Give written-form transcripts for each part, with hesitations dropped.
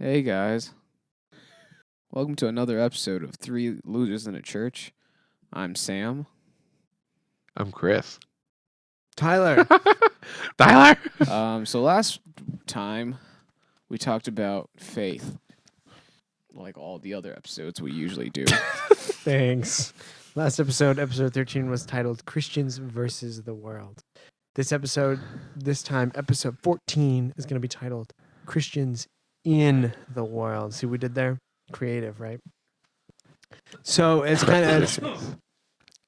Hey guys, welcome to another episode of Three Losers in a Church. I'm Sam. I'm Chris. Tyler. Tyler. So last time we talked about faith, like all the other episodes we usually do. Thanks. Last episode 13, was titled Christians versus the World. This time, episode 14, is going to be titled Christians in the World. See what we did there? Creative, right? So it's kind of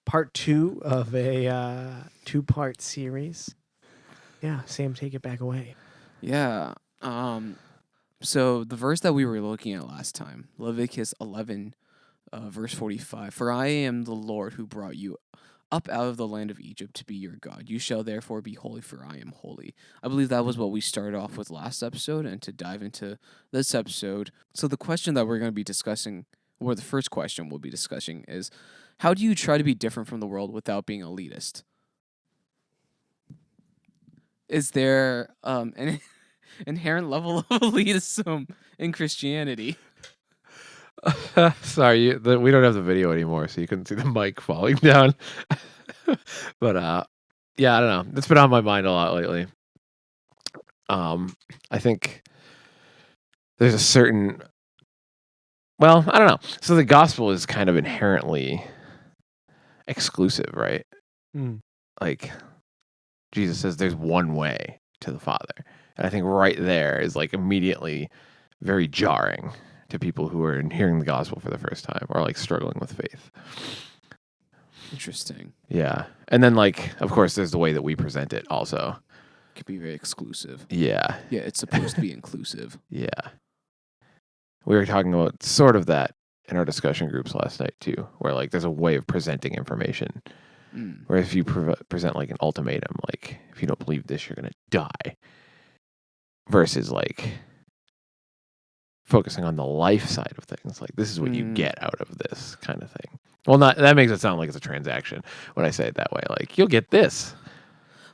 part 2 of a 2-part series. Yeah, Sam, take it back away. Yeah. So the verse that we were looking at last time, Leviticus 11, verse 45. For I am the Lord who brought you up out of the land of Egypt to be your God. You shall therefore be holy, for I am holy. I believe that was what we started off with last episode, and to dive into this episode. So the question that we're going to be discussing, or the first question we'll be discussing, is how do you try to be different from the world without being elitist? Is there an inherent level of elitism in Christianity? Sorry, we don't have the video anymore, so you couldn't see the mic falling down. But yeah, I don't know. It's been on my mind a lot lately. I think there's a certain. Well, I don't know. So the gospel is kind of inherently exclusive, right? Like Jesus says, there's one way to the Father, and I think right there is like immediately very jarring to people who are hearing the gospel for the first time or like struggling with faith. Interesting. Yeah. And then like, of course, there's the way that we present it also. It can be very exclusive. Yeah. Yeah, it's supposed to be inclusive. Yeah. We were talking about sort of that in our discussion groups last night too, where like there's a way of presenting information. Where if you present like an ultimatum, like if you don't believe this, you're going to die, versus like focusing on the life side of things. Like this is what you get out of this kind of thing. Well, that makes it sound like it's a transaction when I say it that way. Like you'll get this.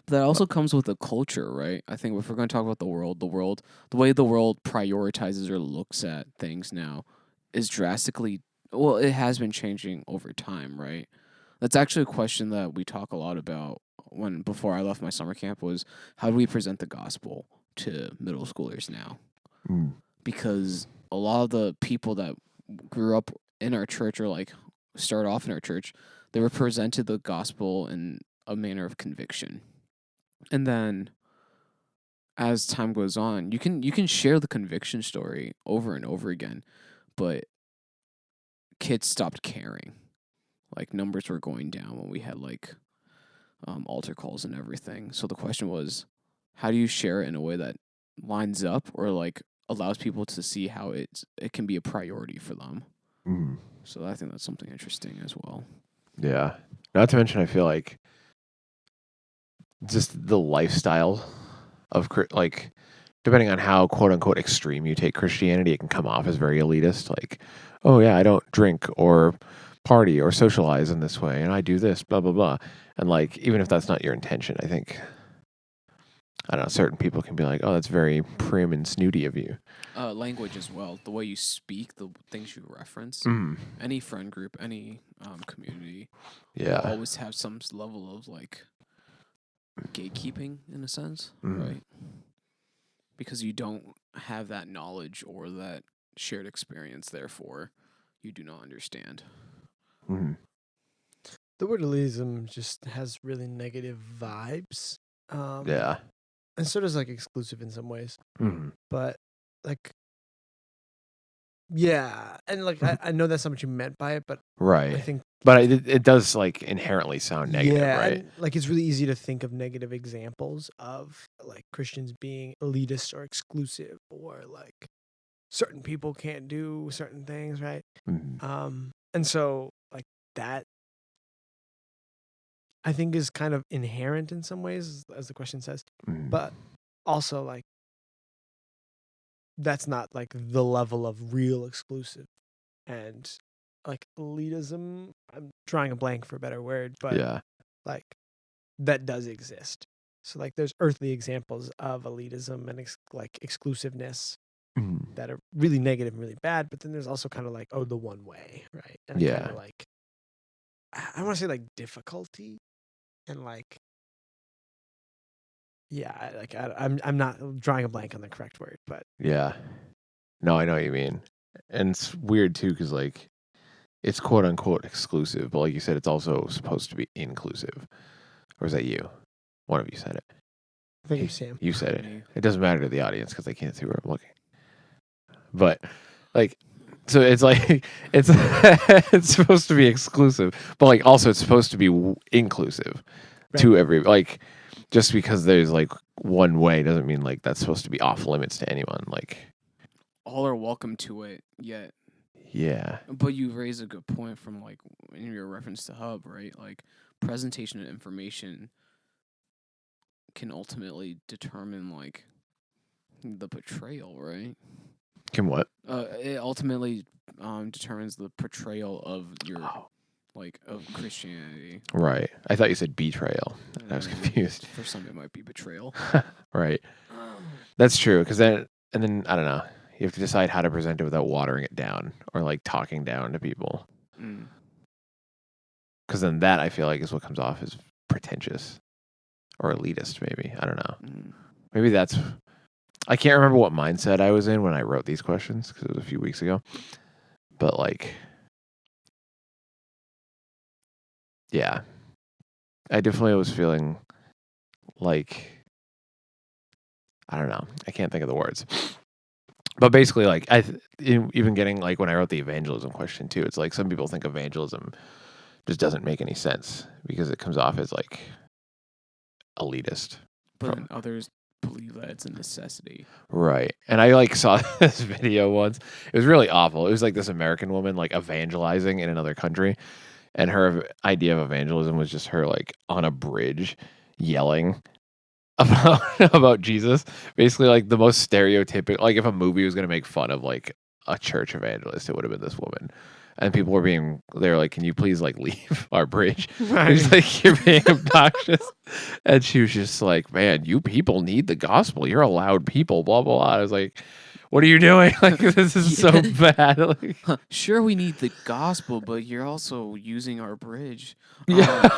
But that also comes with a culture, right? I think if we're going to talk about the way the world prioritizes or looks at things now is drastically, well, it has been changing over time, right? That's actually a question that we talk a lot about before I left my summer camp was how do we present the gospel to middle schoolers now? Because a lot of the people that grew up in our church or like start off in our church, they were presented the gospel in a manner of conviction. And then as time goes on, you can share the conviction story over and over again, but kids stopped caring. Like numbers were going down when we had like altar calls and everything. So the question was, how do you share it in a way that lines up or like allows people to see how it can be a priority for them? So I think that's something interesting as well. Yeah. Not to mention, I feel like just the lifestyle of like, depending on how quote unquote extreme you take Christianity, it can come off as very elitist. Like, oh yeah, I don't drink or party or socialize in this way, and I do this, blah blah blah. And like, even if that's not your intention, I think, I don't know, certain people can be like, oh, that's very prim and snooty of you. Language as well, the way you speak, the things you reference. Any friend group, any community, will always have some level of like gatekeeping in a sense, right? Because you don't have that knowledge or that shared experience, therefore you do not understand. The word elitism just has really negative vibes. Yeah. And so does like exclusive in some ways. But like, yeah. And like, I know that's not what you meant by it, but right. I think. But it does like inherently sound negative, right? And, like it's really easy to think of negative examples of like Christians being elitist or exclusive or like certain people can't do certain things, right? And so like that I think is kind of inherent in some ways, as the question says, but also like that's not like the level of real exclusive and like elitism. I'm drawing a blank for a better word, but like that does exist. So like there's earthly examples of elitism and like exclusiveness that are really negative and really bad, but then there's also kind of like, oh, the one way, right? And Yeah. kind of like, I want to say like difficulty and like, yeah, like I'm not drawing a blank on the correct word, but Yeah. No, I know what you mean. And it's weird too, because like it's quote unquote exclusive, but like you said, it's also supposed to be inclusive. Or is that you? One of you said it. I think it's Sam. You said it. Me. It doesn't matter to the audience because they can't see where I'm looking. But like, so it's like it's it's supposed to be exclusive, but like also it's supposed to be inclusive to every like. Just because there's like one way doesn't mean like that's supposed to be off limits to anyone. Like, All are welcome to it, yet. yeah, But you raise a good point from like in your reference to Hub, right? Like presentation of information can ultimately determine like the portrayal, right? can what? It ultimately determines the portrayal of your like of Christianity. Right. I thought you said betrayal. I was confused. For some, it might be betrayal. Right. That's true. Because then, and then I don't know. You have to decide how to present it without watering it down or like talking down to people. Because then that I feel like is what comes off as pretentious or elitist. Maybe I don't know. Maybe that's. I can't remember what mindset I was in when I wrote these questions because it was a few weeks ago. But like, yeah, I definitely was feeling like I don't know. I can't think of the words. But basically, like even getting like when I wrote the evangelism question too, it's like some people think evangelism just doesn't make any sense because it comes off as like elitist. But then others believe that it's a necessity. Right. And I like saw this video once. It was really awful. It was like this American woman like evangelizing in another country. And her idea of evangelism was just her like on a bridge yelling about Jesus. Basically like the most stereotypical, like if a movie was going to make fun of like a church evangelist, it would have been this woman. And people were they were like, can you please like leave our bridge? Right. He's like, you're being obnoxious. And she was just like, man, you people need the gospel. You're allowed people, blah, blah, blah. I was like, what are you doing? Like, this is so bad. Like, Sure, we need the gospel, but you're also using our bridge. yeah.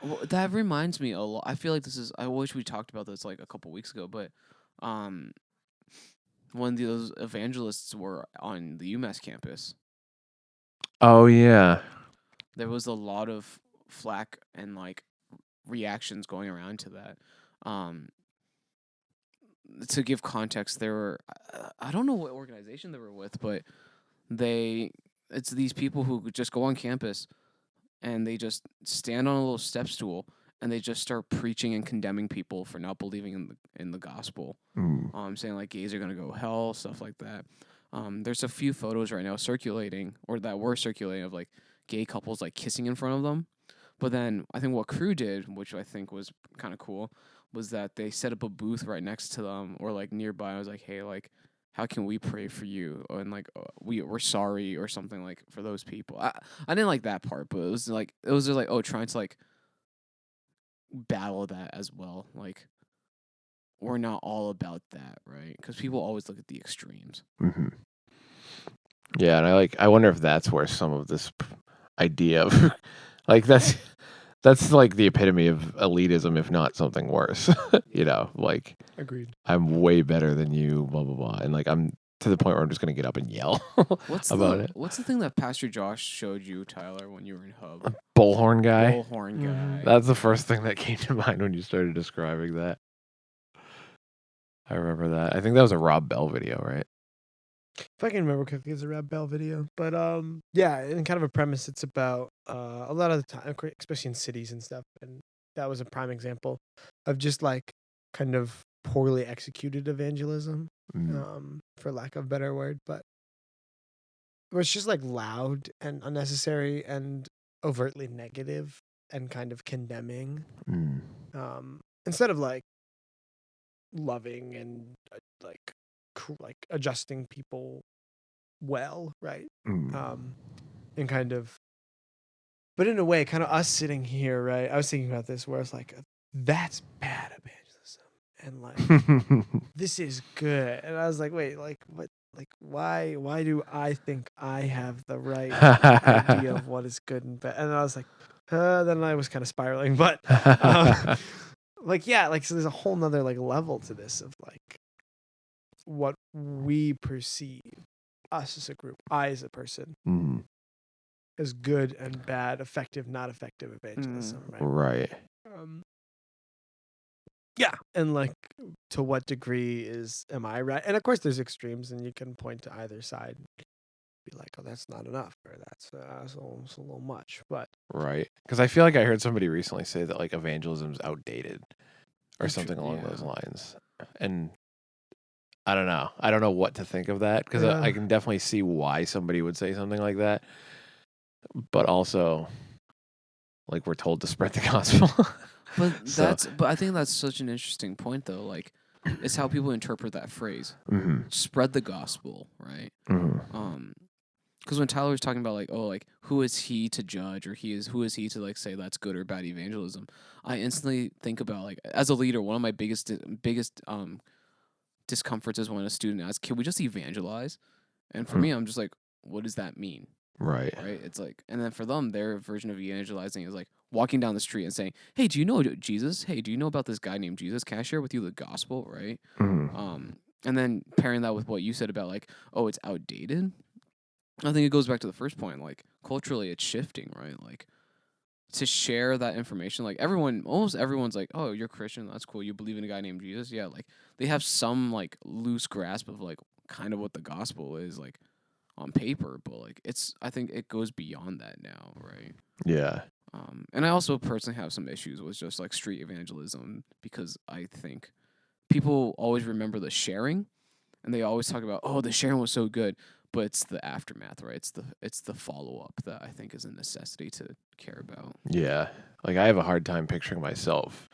Well, that reminds me a lot. I feel like this is. I wish we talked about this like a couple weeks ago, but when those evangelists were on the UMass campus, Oh, yeah. there was a lot of flack and like reactions going around to that. To give context, there were I don't know what organization they were with, but it's these people who just go on campus and they just stand on a little step stool and they just start preaching and condemning people for not believing in the gospel. Saying like gays are gonna go hell, stuff like that. There's a few photos right now circulating or that were circulating of like gay couples like kissing in front of them. But then I think what Crew did, which I think was kind of cool, was that they set up a booth right next to them or like nearby. I was like, hey, like, how can we pray for you? And like, we're sorry or something like for those people. I didn't like that part, but it was just like, oh, trying to like battle that as well. Like, we're not all about that, right? Because people always look at the extremes. Mm-hmm. Yeah, and I wonder if that's where some of this idea of like that's like the epitome of elitism, if not something worse. You know, like Agreed. I'm way better than you, blah blah blah, and like I'm to the point where I'm just gonna get up and yell about it. What's the thing that Pastor Josh showed you, Tyler, when you were in Hub? Bullhorn guy. Bullhorn guy. That's the first thing that came to mind when you started describing that. I remember that. I think that was a Rob Bell video, right? If I can remember correctly, it's a Rap Bell video. But yeah, in kind of a premise, it's about a lot of the time, especially in cities and stuff. And that was a prime example of just like kind of poorly executed evangelism, for lack of a better word. But where it's just like loud and unnecessary and overtly negative and kind of condemning, instead of like loving and like adjusting people well, right? And kind of, but in a way, kind of us sitting here, right? I was thinking about this where it's like, that's bad evangelism. and like this is good. And I was like, wait, like what? Like why do I think I have the right idea of what is good and bad? And I was like, then I was kind of spiraling. But like yeah, like so there's a whole nother like level to this of like what we perceive us as a group, I as a person, as good and bad, effective, not effective evangelism, right? Right. Yeah, and like to what degree am I right? And of course, there's extremes, and you can point to either side, be like, "Oh, that's not enough," or "That's a little much." But Right. Because I feel like I heard somebody recently say that like evangelism's outdated or something along those lines, and I don't know. I don't know what to think of that because I can definitely see why somebody would say something like that, but also, like we're told to spread the gospel. But I think that's such an interesting point though. Like, it's how people interpret that phrase. Spread the gospel, right? Because when Tyler was talking about like, oh, like who is he to judge, or who is he to like say that's good or bad evangelism? I instantly think about like as a leader, one of my biggest discomforts is when a student asks, "Can we just evangelize?" And for me, I'm just like, what does that mean? Right. It's like, and then for them, their version of evangelizing is like walking down the street and saying, "Hey, do you know Jesus? Hey, do you know about this guy named Jesus? Can I share with you the gospel?" Right? And then pairing that with what you said about like, oh, it's outdated. I think it goes back to the first point. Like culturally, it's shifting, right? Like to share that information, like almost everyone's like, "Oh, you're Christian. That's cool. You believe in a guy named Jesus." Yeah, like they have some like loose grasp of like kind of what the gospel is like on paper, but like I think it goes beyond that now, right? Yeah. And I also personally have some issues with just like street evangelism because I think people always remember the sharing, and they always talk about, oh, the sharing was so good, but it's the aftermath, right? It's the follow up that I think is a necessity to care about. Yeah. Like I have a hard time picturing myself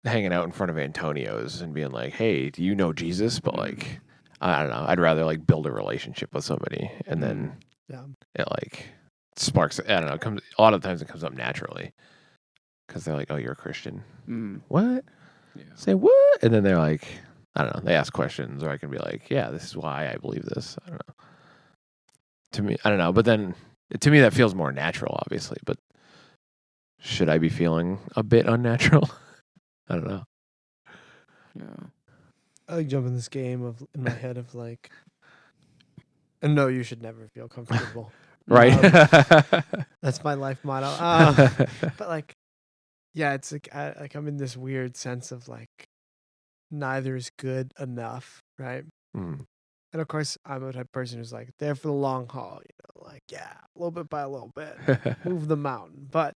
hanging out in front of Antonio's and being like, "Hey, do you know Jesus?" But like, I don't know. I'd rather like build a relationship with somebody, and then it like sparks. I don't know. A lot of times it comes up naturally because they're like, "Oh, you're a Christian." What? Yeah. Say what? And then they're like, I don't know. They ask questions, or I can be like, "Yeah, this is why I believe this." I don't know. To me, I don't know. But then to me, that feels more natural, obviously. But should I be feeling a bit unnatural? I don't know. Yeah. I like jump in this game in my head of like, and no, you should never feel comfortable. Right. That's my life motto. But like, yeah, it's like I'm in this weird sense of like neither is good enough, right? And of course, I'm a type of person who's like there for the long haul, like yeah, a little bit by a little bit, move the mountain. But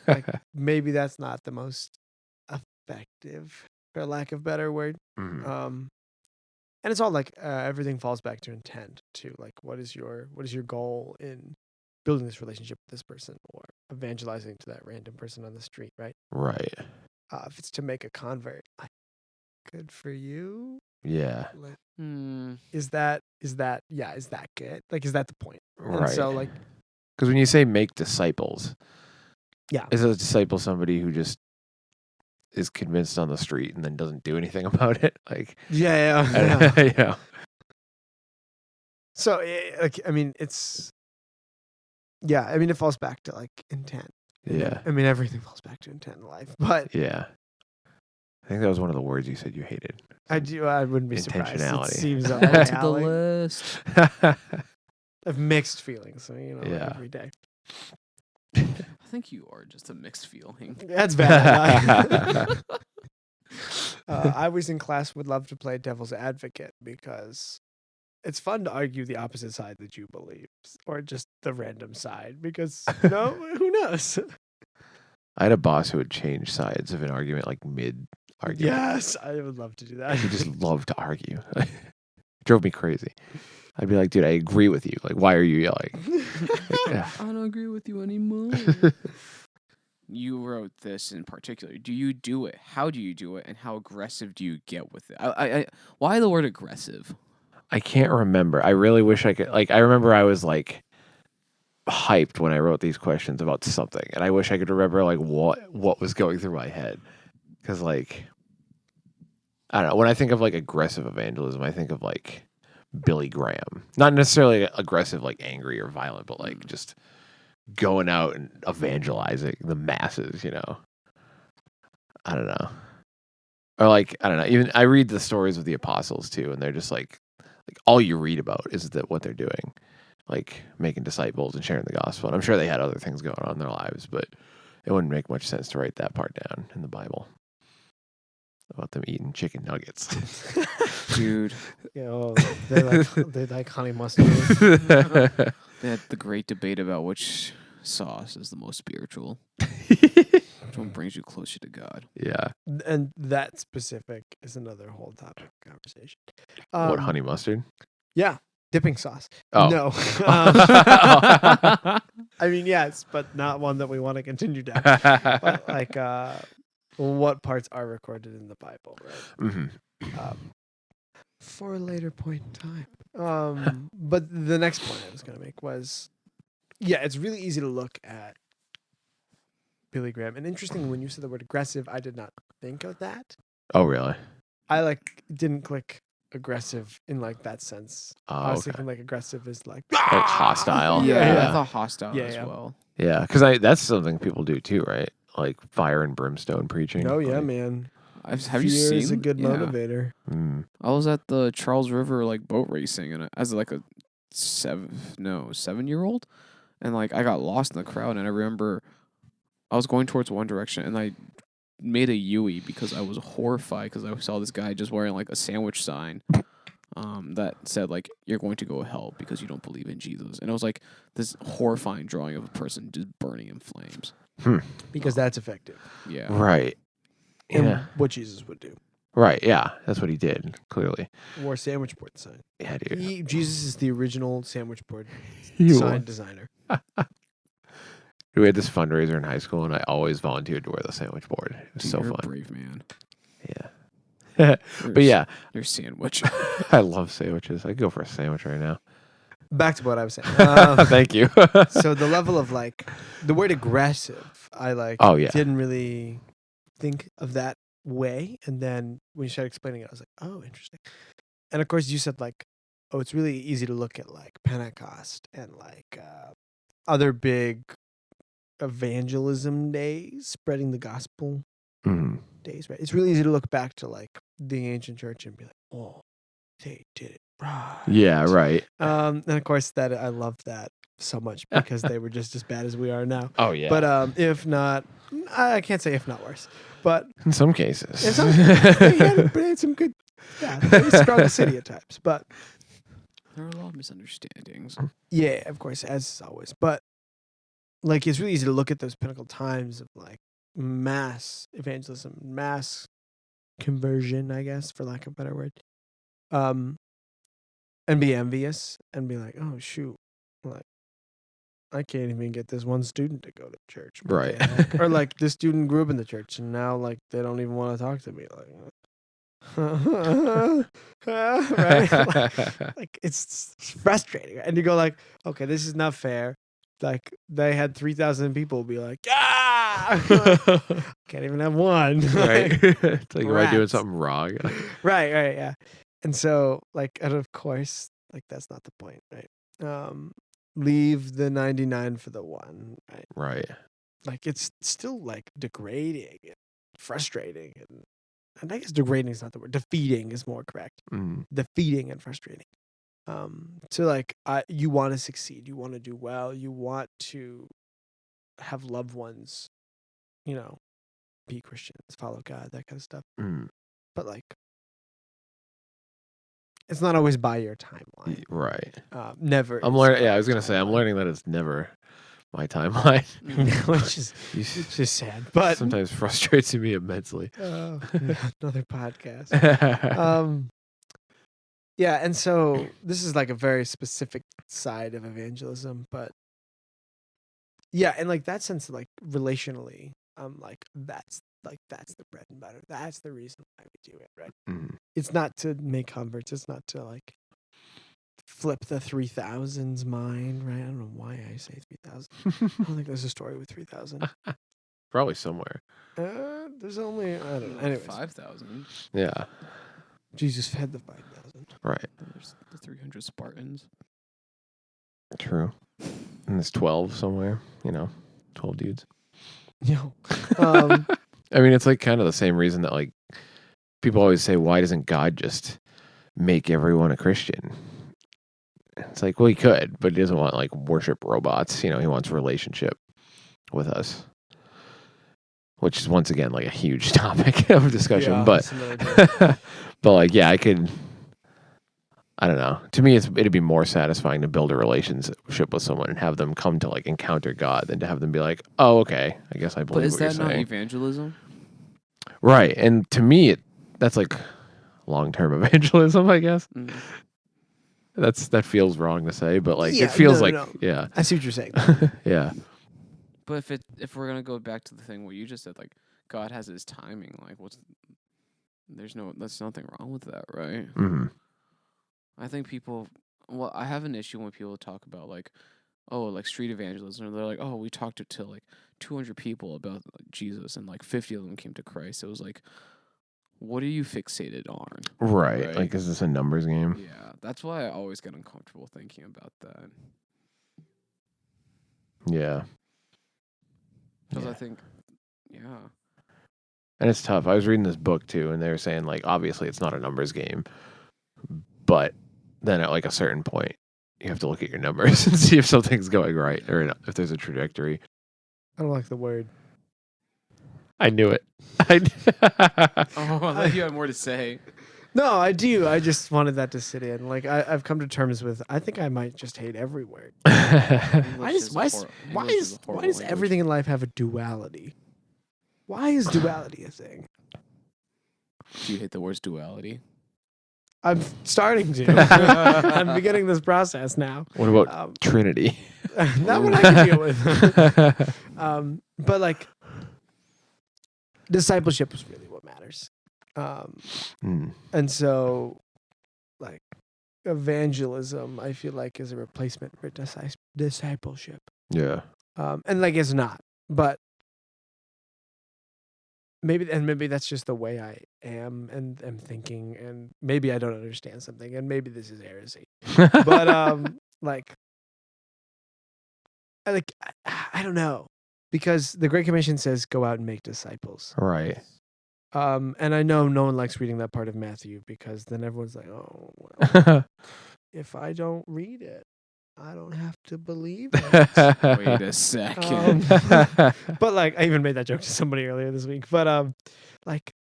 like maybe that's not the most effective, for lack of better word. And it's all like everything falls back to intent too. Like what is your goal in building this relationship with this person or evangelizing to that random person on the street, right? Right. If it's to make a convert, like, good for you. Yeah. Like, is that good? Like, is that the point? Right. And so like, because when you say make disciples, yeah, is a disciple somebody who just is convinced on the street and then doesn't do anything about it? Like, yeah. Yeah. So like, I mean, it falls back to like intent. Yeah. I mean, everything falls back to intent in life, but yeah. I think that was one of the words you said you hated. I wouldn't be surprised. It seems add to the list. I have mixed feelings, so every day. I think you are just a mixed feeling. That's bad. I was in class, would love to play devil's advocate because it's fun to argue the opposite side that you believe, or just the random side, because who knows? I had a boss who would change sides of an argument like mid argument. Yes, I would love to do that. He just loved to argue. It drove me crazy. I'd be like, dude, I agree with you. Like, why are you yelling? I don't agree with you anymore. You wrote this in particular. Do you do it? How do you do it? And how aggressive do you get with it? Why the word aggressive? I can't remember. I really wish I could. Like, I remember I was like, hyped when I wrote these questions about something, and I wish I could remember like what was going through my head, because like I don't know, when I think of like aggressive evangelism, I think of like Billy Graham, not necessarily aggressive like angry or violent, but like just going out and evangelizing the masses, you know. I don't know. Or like I don't know. Even I read the stories of the apostles too, and they're just like all you read about is that what they're doing, like making disciples and sharing the gospel. And I'm sure they had other things going on in their lives, but it wouldn't make much sense to write that part down in the Bible about them eating chicken nuggets. Dude. You know, they like honey mustard. They had the great debate about which sauce is the most spiritual. Which one brings you closer to God? Yeah. And that specific is another whole topic of conversation. What, honey mustard? Yeah. Dipping sauce. Oh. No. I mean, yes, but not one that we want to continue down. But like, what parts are recorded in the Bible, right? Mm-hmm. For a later point in time. But the next point I was going to make was, yeah, it's really easy to look at Billy Graham. And interesting, when you said the word aggressive, I did not think of that. Oh, really? I like didn't click aggressive in like that sense. Oh, I was okay. thinking like aggressive is like hostile. Yeah, I thought hostile Yeah, as yeah. well. Yeah, because that's something people do too, right? Like fire and brimstone preaching. Oh yeah, like, man. Have you Fear seen? is a good Yeah. motivator. I was at the Charles River like boat racing, and as like a 7-year-old, and like I got lost in the crowd, and I remember I was going towards one direction, and I made a Yui because I was horrified because I saw this guy just wearing like a sandwich sign, that said like you're going to go to hell because you don't believe in Jesus, and it was like this horrifying drawing of a person just burning in flames. Because that's effective. Yeah. Right. And Yeah. what Jesus would do. Right. Yeah. That's what he did. Clearly. Wore sandwich board sign. Yeah, dude. Jesus is the original sandwich board He sign was. designer. We had this fundraiser in high school, and I always volunteered to wear the sandwich board. It was Dude, so you're fun. a brave man. Yeah. But yeah, your sandwich. I love sandwiches. I'd go for a sandwich right now. Back to what I was saying. Thank you. So the level of like the word aggressive, I like Oh, yeah. didn't really think of that way. And then when you started explaining it, I was like, oh, interesting. And of course you said like, oh, it's really easy to look at like Pentecost and like other big evangelism days, spreading the gospel days, right? It's really easy to look back to like the ancient church and be like, oh, they did it right. Yeah, right. And of course that I love that so much because they were just as bad as we are now. Oh, yeah. But if not, I can't say if not worse, but in some cases. in some cases, they had some good, very strong city at times. But There are a lot of misunderstandings. yeah, of course, as always. But like, it's really easy to look at those pinnacle times of like mass evangelism, mass conversion, I guess, for lack of a better word. And be envious and be like, oh shoot, like I can't even get this one student to go to church. What the Right. heck? Or like this student grew up in the church and now like they don't even want to talk to me. Like, right? Like it's frustrating. And you go like, okay, this is not fair. Like they had 3,000 people be like, can't even have one. Right. It's like, am I doing rats. something wrong? Right, yeah. And so like, and of course, like that's not the point, right? Leave the 99 for the one, right? Right. Like it's still like degrading and frustrating, and I guess degrading is not the word. Defeating is more correct. Defeating and frustrating. So like, you want to succeed, you want to do well, you want to have loved ones, you know, be Christians, follow God, that kind of stuff. But like, it's not always by your timeline. Right. Never. I'm is learning. by Yeah, I your was gonna say I'm timeline. learning that it's never my timeline, which is sad, but sometimes frustrates me immensely. Another podcast. Yeah, and so this is like a very specific side of evangelism, but yeah, and like that sense, like relationally, that's the bread and butter. That's the reason why we do it, right? It's not to make converts. It's not to like flip the 3000's mind, right? I don't know why I say 3000. I don't think there's a story with 3000. Probably somewhere. There's only, I don't know. Anyways, 5,000. Yeah. Jesus fed the 5,000. Right. There's the 300 Spartans. True. And there's 12 somewhere. 12 dudes. Yo. I mean, it's like kind of the same reason that like people always say, why doesn't God just make everyone a Christian? It's like, well, he could, but he doesn't want like worship robots. He wants relationship with us, which is once again like a huge topic of discussion. Yeah, but, that's another day. but like, yeah, I don't know. To me, it'd be more satisfying to build a relationship with someone and have them come to like encounter God than to have them be like, oh, okay, I guess I But believe is what you're that not saying. evangelism? Right. And to me, that's like long-term evangelism, I guess. Mm. That feels wrong to say, but like Yeah, it feels no, like no. yeah. I see what you're saying. Yeah. But if we're gonna go back to the thing where you just said like God has his timing, like there's nothing wrong with that, right? Hmm. I think I have an issue when people talk about like, oh, like street evangelism, and they're like, oh, we talked to like 200 people about Jesus, and like 50 of them came to Christ. It was like, what are you fixated on? Right. Right. Like, is this a numbers game? Yeah, that's why I always get uncomfortable thinking about that. Yeah. Because I Yeah. think, yeah. And it's tough. I was reading this book too, and they were saying like obviously it's not a numbers game, but then at like a certain point, you have to look at your numbers and see if something's going right or if there's a trajectory. I don't like the word. I knew it. Oh, I thought you had more to say. No, I do. I just wanted that to sit in. Like I've come to terms with. I think I might just hate every word. Why does everything in life have a duality? Why is duality a thing? Do you hate the words duality? I'm starting to. I'm beginning this process now. What about Trinity? That one I can deal with. But like, discipleship is really what matters. And so, like, evangelism, I feel like is a replacement for discipleship. Yeah. And like it's not, but maybe that's just the way I am and am thinking, and maybe I don't understand something, and maybe this is heresy. But like I don't know, because the Great Commission says go out and make disciples. Right. And I know no one likes reading that part of Matthew, because then everyone's like, oh, well, if I don't read it, I don't have to believe it. Wait a second. But like, I even made that joke to somebody earlier this week. But like,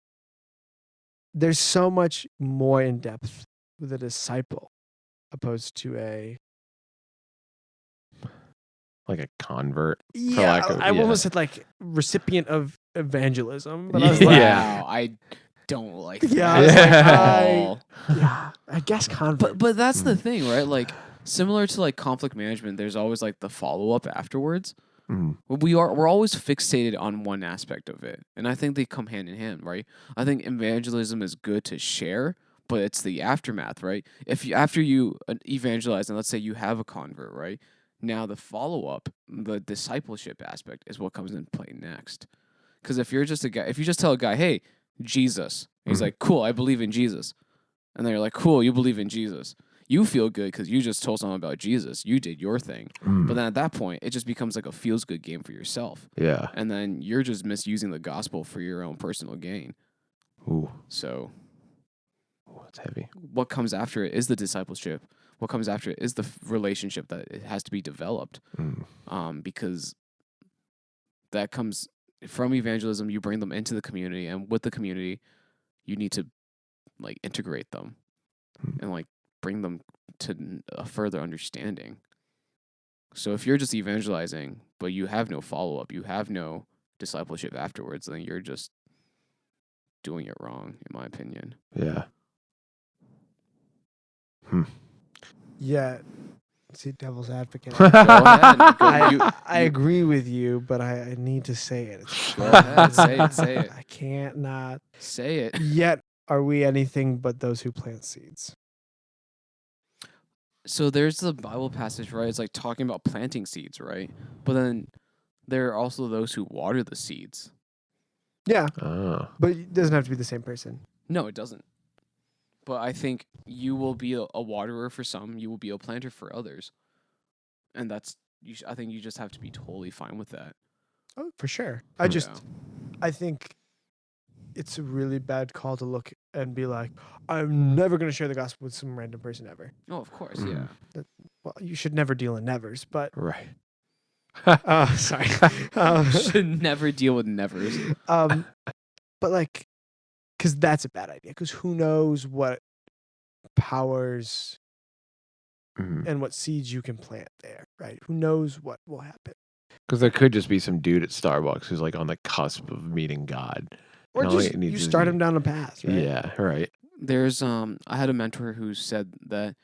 there's so much more in depth with a disciple opposed to a like a convert. yeah. I yeah. almost said like recipient of evangelism. But I was like, Yeah. Wow, I don't like Yeah, that I was like, at all. yeah, I guess convert. But that's the thing, right? Like similar to like conflict management, there's always like the follow up afterwards. We're always fixated on one aspect of it, and I think they come hand in hand, right? I think evangelism is good to share, but it's the aftermath, right? After you evangelize, and let's say you have a convert, right? Now the follow up, the discipleship aspect is what comes into play next. Because if you're just a guy, if you just tell a guy, "Hey, Jesus," and he's like, "Cool, I believe in Jesus," and then you're like, "Cool, you believe in Jesus." You feel good because you just told someone about Jesus. You did your thing. But then at that point, it just becomes like a feels good game for yourself. Yeah. And then you're just misusing the gospel for your own personal gain. Ooh. So It's heavy. what comes after it is the discipleship. What comes after it is the relationship that it has to be developed. Because that comes from evangelism. You bring them into the community, and with the community, you need to like integrate them and like bring them to a further understanding. So if you're just evangelizing, but you have no follow-up, you have no discipleship afterwards, then you're just doing it wrong, in my opinion. Yeah. Yeah. See, devil's advocate. Go ahead. I agree with you, but I need to say it. Go ahead. Say it. I can't not. Say it. Yet are we anything but those who plant seeds? So there's the Bible passage, right? It's like talking about planting seeds, right? But then there are also those who water the seeds. Yeah, Oh. but it doesn't have to be the same person. No, it doesn't. But I think you will be a waterer for some, you will be a planter for others. And that's I think you just have to be totally fine with that. Oh, for sure. Yeah. I think it's a really bad call to look and be like, I'm never going to share the gospel with some random person ever. Oh, of course, Mhm. yeah. Well, you should never deal in nevers, but Right. sorry. Should never deal with nevers. But like, because that's a bad idea. Because who knows what powers Mhm. and what seeds you can plant there, right? Who knows what will happen? Because there could just be some dude at Starbucks who's like on the cusp of meeting God. Or And all just it needs you is start him down a path, right? Yeah, right. There's I had a mentor who said that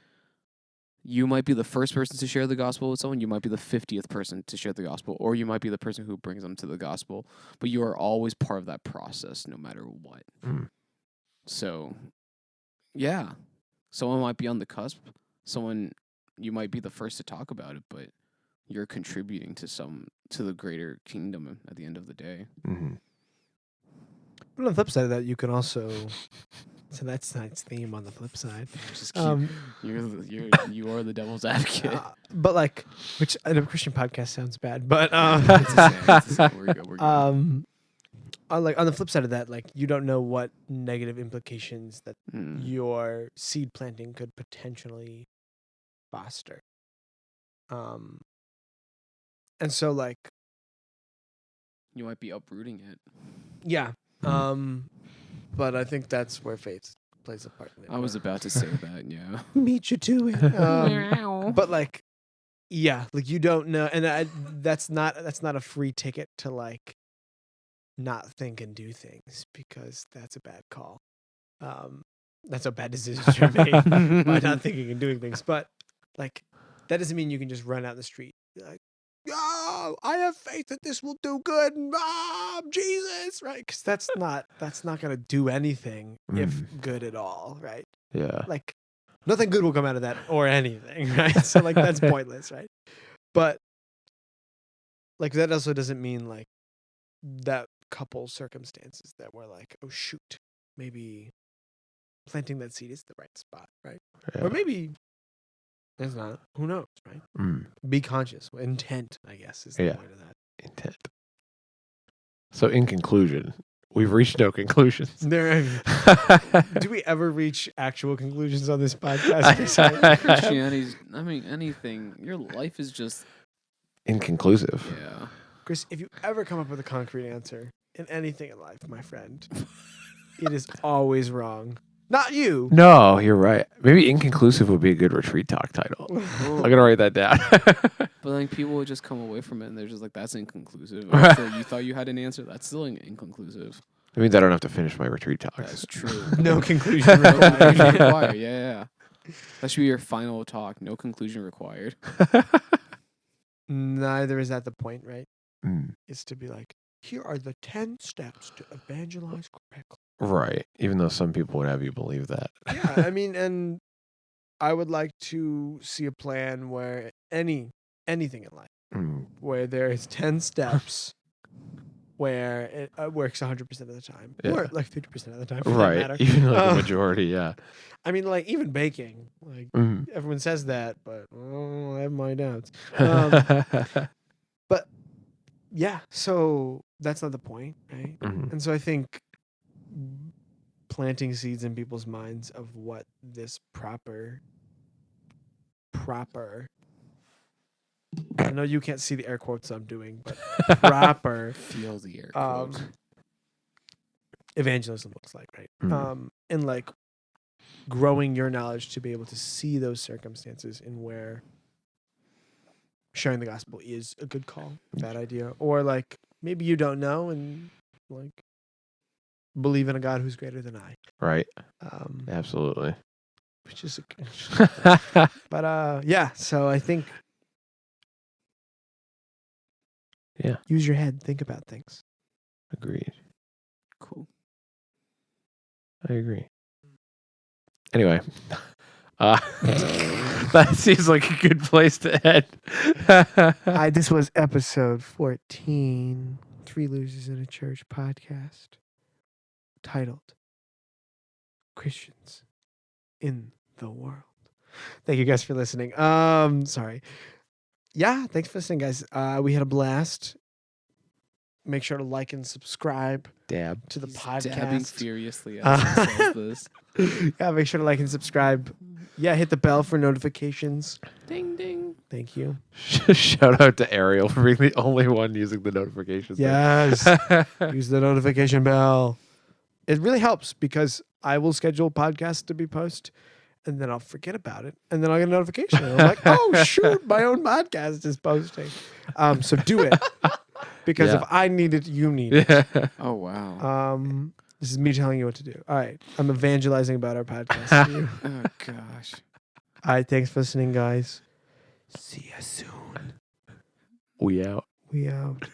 you might be the first person to share the gospel with someone, you might be the 50th person to share the gospel, or you might be the person who brings them to the gospel, but you are always part of that process no matter what. Mm. So, yeah. Someone might be on the cusp. Someone you might be the first to talk about it, but you're contributing to the greater kingdom at the end of the day. Mhm. But on the flip side of that, you can also. So that's tonight's theme on the flip side. Just keep, you are the devil's advocate. But like, which in a Christian podcast sounds bad, but It's the same. It's the same. We're good. We're good. on the flip side of that, like you don't know what negative implications that Mm. your seed planting could potentially foster. And so like, You might be uprooting it. yeah. Mm. But I think that's where faith plays a part in it. I was about to say that, yeah. Meet you to it. But like, yeah, like you don't know, and that's not a free ticket to like not think and do things, because that's a bad call. That's a bad decision you made by not thinking and doing things. But like, that doesn't mean you can just run out the street like, oh, I have faith that this will do good. Jesus, right? Because that's not gonna do anything if good at all, right? Yeah. Like, nothing good will come out of that or anything, right? So like that's pointless, right? But like that also doesn't mean like that couple circumstances that were like, oh shoot, maybe planting that seed is the right spot, right? Yeah. Or maybe it's not. Who knows, right? Mm. Be conscious. Intent, I guess, is the point of that. Intent. So in conclusion, we've reached no conclusions. Do we ever reach actual conclusions on this podcast? Christianity's, I mean, anything. Your life is just Inconclusive. Yeah. Chris, if you ever come up with a concrete answer in anything in life, my friend, it is always wrong. Not you. No, you're right. Maybe inconclusive would be a good retreat talk title. I'm gonna write that down. But like people would just come away from it and they're just like, that's inconclusive. So you thought you had an answer? That's still inconclusive. It means I don't have to finish my retreat talks. That's true. No conclusion No conclusion required. required. Yeah. That should be your final talk. No conclusion required. Neither is that the point, right? Mm. Is to be like, here are the 10 steps to evangelize correctly. Right. Even though some people would have you believe that. Yeah, I mean, and I would like to see a plan where anything in life, where there is 10 steps where it works 100% of the time, or like 50% of the time, for that Right. matter. Even like the majority, yeah. I mean, like even baking, like everyone says that, but I have my doubts. But yeah, so that's not the point, right? And so I think planting seeds in people's minds of what this proper. I know you can't see the air quotes I'm doing, but proper Feel the air quotes. evangelism looks like, right? And like growing your knowledge to be able to see those circumstances in where sharing the gospel is a good call, a bad idea, or like maybe you don't know and like believe in a God who's greater than I. Right. Absolutely. Which is but yeah, so I think use your head, think about things. Agreed. Cool. I agree. Anyway. That seems like a good place to end. This was episode 14, Three Losers in a Church podcast, titled Christians in the World. Thank you guys for listening. Sorry. Yeah, thanks for listening, guys. We had a blast. Make sure to like and subscribe Dab. to the He's podcast. dabbing furiously as he says this. Yeah, make sure to like and subscribe. Yeah, hit the bell for notifications. Ding ding. Thank you. Shout out to Ariel for being the only one using the notifications. Yes. Use the notification bell. It really helps because I will schedule podcasts to be posted and then I'll forget about it. And then I'll get a notification. And I'm like, oh, shoot, my own podcast is posting. So do it. Because if I need it, you need it. Oh wow. This is me telling you what to do. All right. I'm evangelizing about our podcast to you. Oh gosh. All right. Thanks for listening, guys. See you soon. We out. We out.